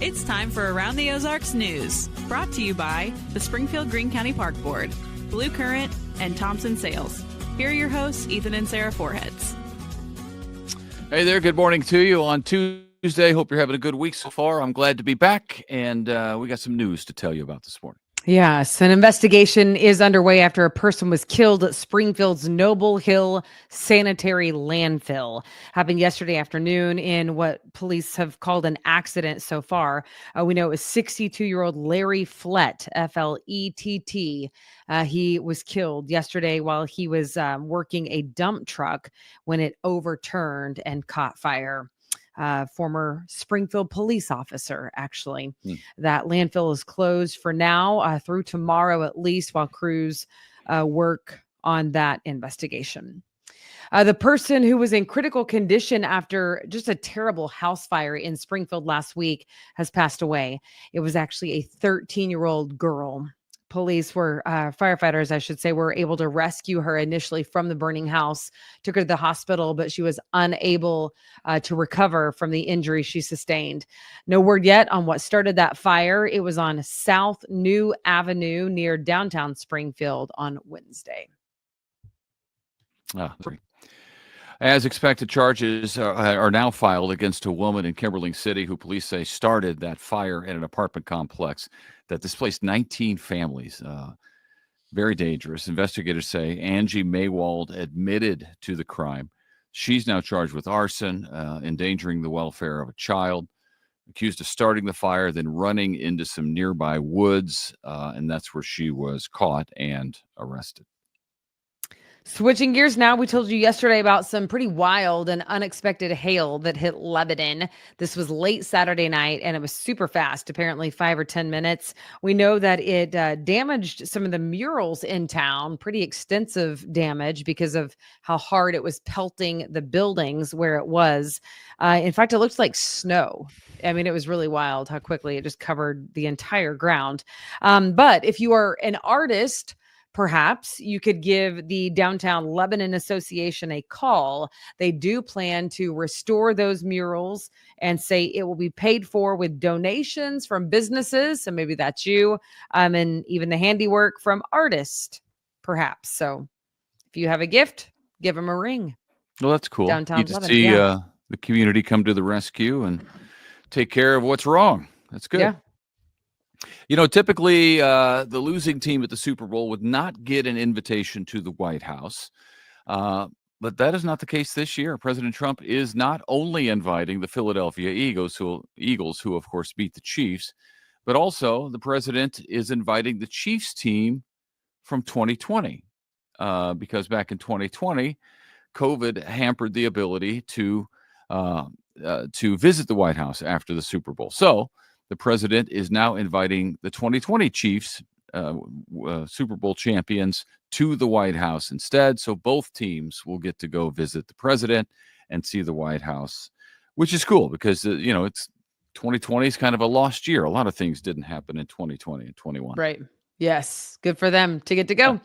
It's time for Around the Ozarks News, brought to you by the Springfield-Greene County Park Board, Blue Current, and Thompson Sales. Here are your hosts, Ethan and Sarah Foreheads. Hey there, good morning to you on Tuesday. Hope you're having a good week so far. I'm glad to be back, and we got some news to tell you about this morning. Yes, an investigation is underway after a person was killed at Springfield's Noble Hill Sanitary Landfill. Happened yesterday afternoon in what police have called an accident so far. We know it was 62-year-old Larry Flett, F-L-E-T-T. He was killed yesterday while he was working a dump truck when it overturned and caught fire. Former Springfield police officer, actually. That landfill is closed for now through tomorrow at least while crews work on that investigation. The person who was in critical condition after just a terrible house fire in Springfield last week has passed away. It was actually a 13-year-old girl. Firefighters, I should say, were able to rescue her initially from the burning house, took her to the hospital, but she was unable to recover from the injury she sustained. No word yet on what started that fire. It was on South New Avenue near downtown Springfield on Wednesday. As expected, charges are now filed against a woman in Kimberling City who police say started that fire in an apartment complex that displaced 19 families. Very dangerous. Investigators say Angie Maywald admitted to the crime. She's now charged with arson, endangering the welfare of a child, accused of starting the fire, then running into some nearby woods, and that's where she was caught and arrested. Switching gears now, we told you yesterday about some pretty wild and unexpected hail that hit Lebanon. This was late Saturday night, and it was super fast, apparently 5 or 10 minutes. We know that it damaged some of the murals in town, pretty extensive damage because of how hard it was pelting the buildings where it was. In fact, it looked like snow. I mean, it was really wild how quickly it just covered the entire ground. But if you are an artist, perhaps you could give the Downtown Lebanon Association a call. They do plan to restore those murals and say it will be paid for with donations from businesses. So maybe that's you, and even the handiwork from artists, perhaps. So if you have a gift, give them a ring. Well, that's cool. Downtown You just Lebanon, see yeah. the community come to the rescue and take care of what's wrong. That's good. Yeah. You know, typically the losing team at the Super Bowl would not get an invitation to the White House. But that is not the case this year. President Trump is not only inviting the Philadelphia Eagles, who of course beat the Chiefs, but also the president is inviting the Chiefs team from 2020 because back in 2020, COVID hampered the ability to visit the White House after the Super Bowl. So the president is now inviting the 2020 Chiefs, Super Bowl champions, to the White House instead. So both teams will get to go visit the president and see the White House, which is cool because, it's 2020 is kind of a lost year. A lot of things didn't happen in 2020 and 21. Right. Yes. Good for them to get to go.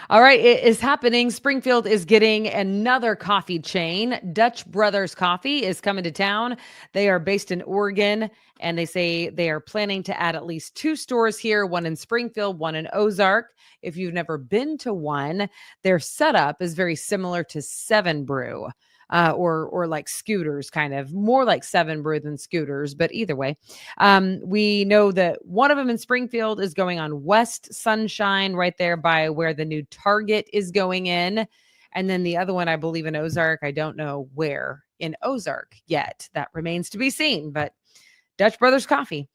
All right. It is happening. Springfield is getting another coffee chain. Dutch Brothers Coffee is coming to town. They are based in Oregon, and they say they are planning to add at least 2 stores here, one in Springfield, one in Ozark. If you've never been to one, their setup is very similar to 7 Brew. Or like Scooters, kind of more like 7 Brew than Scooters, but either way, we know that one of them in Springfield is going on West Sunshine, right there by where the new Target is going in, and then the other one, I believe, in Ozark. I don't know where in Ozark yet. That remains to be seen. But Dutch Brothers Coffee,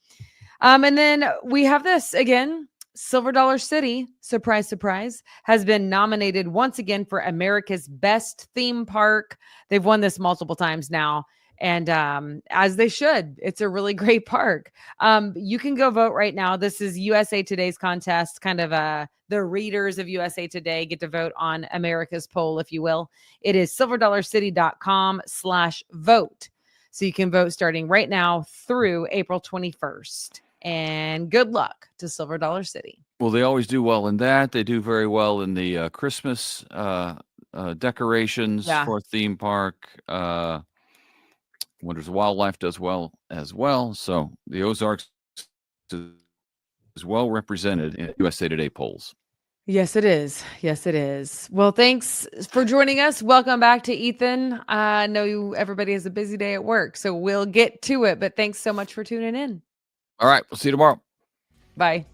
and then we have this again. Silver Dollar City, surprise, surprise, has been nominated once again for America's Best Theme Park. They've won this multiple times now, and as they should. It's a really great park. You can go vote right now. This is USA Today's contest, kind of the readers of USA Today get to vote on America's poll, if you will. It is silverdollarcity.com/vote. So you can vote starting right now through April 21st. And good luck to Silver Dollar City. Well, they always do well in that. They do very well in the Christmas decorations for a theme park. Wonders Wildlife does well as well. So the Ozarks is well represented in USA Today polls. Yes, it is. Yes, it is. Well, thanks for joining us. Welcome back to Ethan. I know everybody has a busy day at work, so we'll get to it. But thanks so much for tuning in. All right. We'll see you tomorrow. Bye.